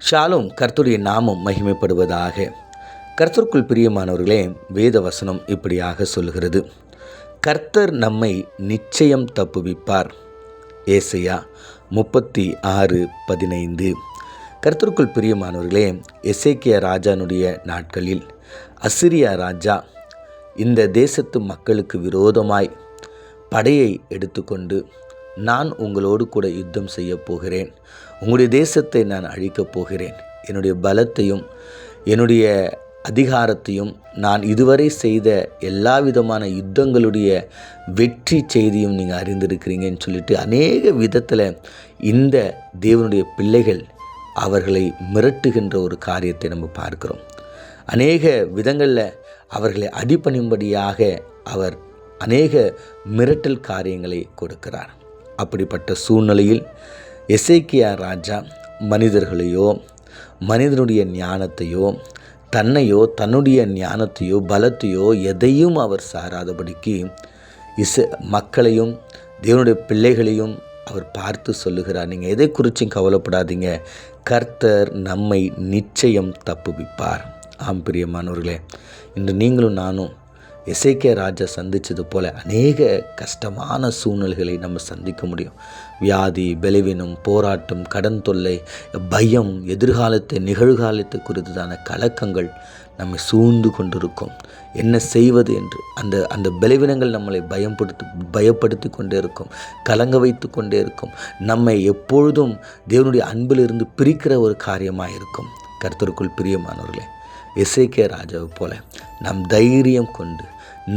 ஷாலும் கர்த்தருடைய நாமம் மகிமைப்படுவதாக. கர்த்தருக்குள் பிரியமானவர்களே, வேத வசனம் இப்படியாக சொல்கிறது, கர்த்தர் நம்மை நிச்சயம் தப்புவிப்பார். ஏசாயா 36:15. கர்த்தருக்குள் பிரியமானவர்களே, எசேக்கியா ராஜானுடைய நாட்களில் அசிரியா ராஜா இந்த தேசத்து மக்களுக்கு விரோதமாய் படையை எடுத்துக்கொண்டு, நான் உங்களோடு கூட யுத்தம் செய்ய போகிறேன், உங்களுடைய தேசத்தை நான் அழிக்கப் போகிறேன், என்னுடைய பலத்தையும் என்னுடைய அதிகாரத்தையும் நான் இதுவரை செய்த எல்லா விதமான யுத்தங்களுடைய வெற்றி செய்தியும் நீங்கள் அறிந்திருக்கிறீங்கன்னு சொல்லிட்டு அநேக விதத்தில் இந்த தேவனுடைய பிள்ளைகள் அவர்களை மிரட்டுகின்ற ஒரு காரியத்தை நம்ம பார்க்கிறோம். அநேக விதங்களில் அவர்களை அடிபணியும்படியாக அவர் அநேக மிரட்டல் காரியங்களை கொடுக்கிறார். அப்படிப்பட்ட சூழ்நிலையில் எசேக்கியா ராஜா மனிதர்களையோ மனிதனுடைய ஞானத்தையோ தன்னையோ தன்னுடைய ஞானத்தையோ பலத்தையோ எதையும் அவர் சாராதபடிக்கு மக்களையும் தேவனுடைய பிள்ளைகளையும் அவர் பார்த்து சொல்லுகிறார், நீங்கள் எதை குறிச்சும் கவலைப்படாதீங்க, கர்த்தர் நம்மை நிச்சயம் தப்புவிப்பார். ஆம் பிரியமானவர்களே, இன்று நீங்களும் நானும் எசேக்கியா ராஜா சந்தித்தது போல் அநேக கஷ்டமான சூழ்நிலைகளை நம்ம சந்திக்க முடியும். வியாதி, பலவீனம், போராட்டம், கடன் தொல்லை, பயம், எதிர்காலத்தை நிகழ்காலத்தை குறித்ததான கலக்கங்கள் நம்மை சூழ்ந்து கொண்டிருக்கும். என்ன செய்வது என்று அந்த பலவீனங்கள் நம்மளை பயப்படுத்தி கொண்டே இருக்கும், கலங்க வைத்து கொண்டே இருக்கும், நம்மை எப்பொழுதும் தேவனுடைய அன்பிலிருந்து பிரிக்கிற ஒரு காரியமாக இருக்கும். கர்த்தருக்குள் பிரியமானவர்களே, எசேக்கியா ராஜாவை போல நாம் தைரியம் கொண்டு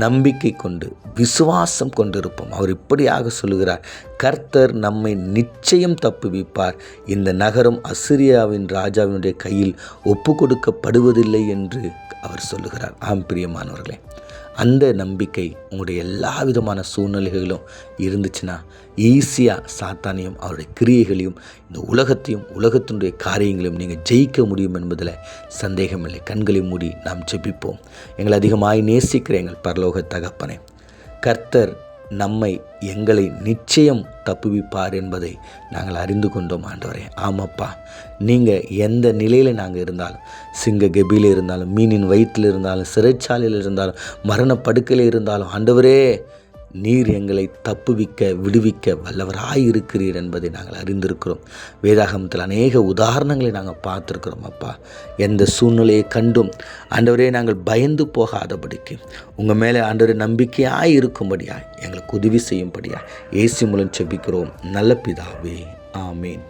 நம்பிக்கை கொண்டு விசுவாசம் கொண்டிருப்போம். அவர் இப்படியாக சொல்லுகிறார், கர்த்தர் நம்மை நிச்சயம் தப்புவிப்பார், இந்த நகரம் அசிரியாவின் ராஜாவினுடைய கையில் ஒப்பு கொடுக்கப்படுவதில்லை என்று அவர் சொல்லுகிறார். ஆம் பிரியமானவர்களே, அந்த நம்பிக்கை உங்களுடைய எல்லா விதமான சூழ்நிலைகளிலும் இருந்துச்சுன்னா ஈஸியாக சாத்தானையும் அவருடைய கிரியைகளையும் இந்த உலகத்தையும் உலகத்தினுடைய காரியங்களையும் நீங்கள் ஜெயிக்க முடியும் என்பதில் சந்தேகமில்லை. கண்களை மூடி நாம் ஜெபிப்போம். எங்களை அதிகமாய் நேசிக்கிற எங்கள் பரலோக தகப்பனே, கர்த்தர் எங்களை நிச்சயம் தப்புவிப்பார் என்பதை நாங்கள் அறிந்து கொண்டோம் ஆண்டவரே. ஆமாப்பா, நீங்கள் எந்த நிலையில் நாங்கள் இருந்தாலும், சிங்க கெபியில் இருந்தாலும், மீனின் வயிற்றில் இருந்தாலும், சிறைச்சாலையில் இருந்தாலும், மரணப்படுக்கையில் இருந்தாலும், ஆண்டவரே நீர் எங்களை தப்புவிக்க விடுவிக்க வல்லவராயிருக்கிறீர் என்பதை நாங்கள் அறிந்திருக்கிறோம். வேதாகமத்தில் அநேக உதாரணங்களை நாங்கள் பார்த்துருக்கிறோம். அப்பா, எந்த சூழ்நிலையை கண்டும் ஆண்டவரே நாங்கள் பயந்து போகாதபடிக்கு உங்கள் மேலே ஆண்டவரே நம்பிக்கையாக இருக்கும்படியா எங்களுக்கு உதவி செய்யும்படியா இயேசு மூலம் ஜெபிக்கிறோம் நல்ல பிதாவே, ஆமேன்.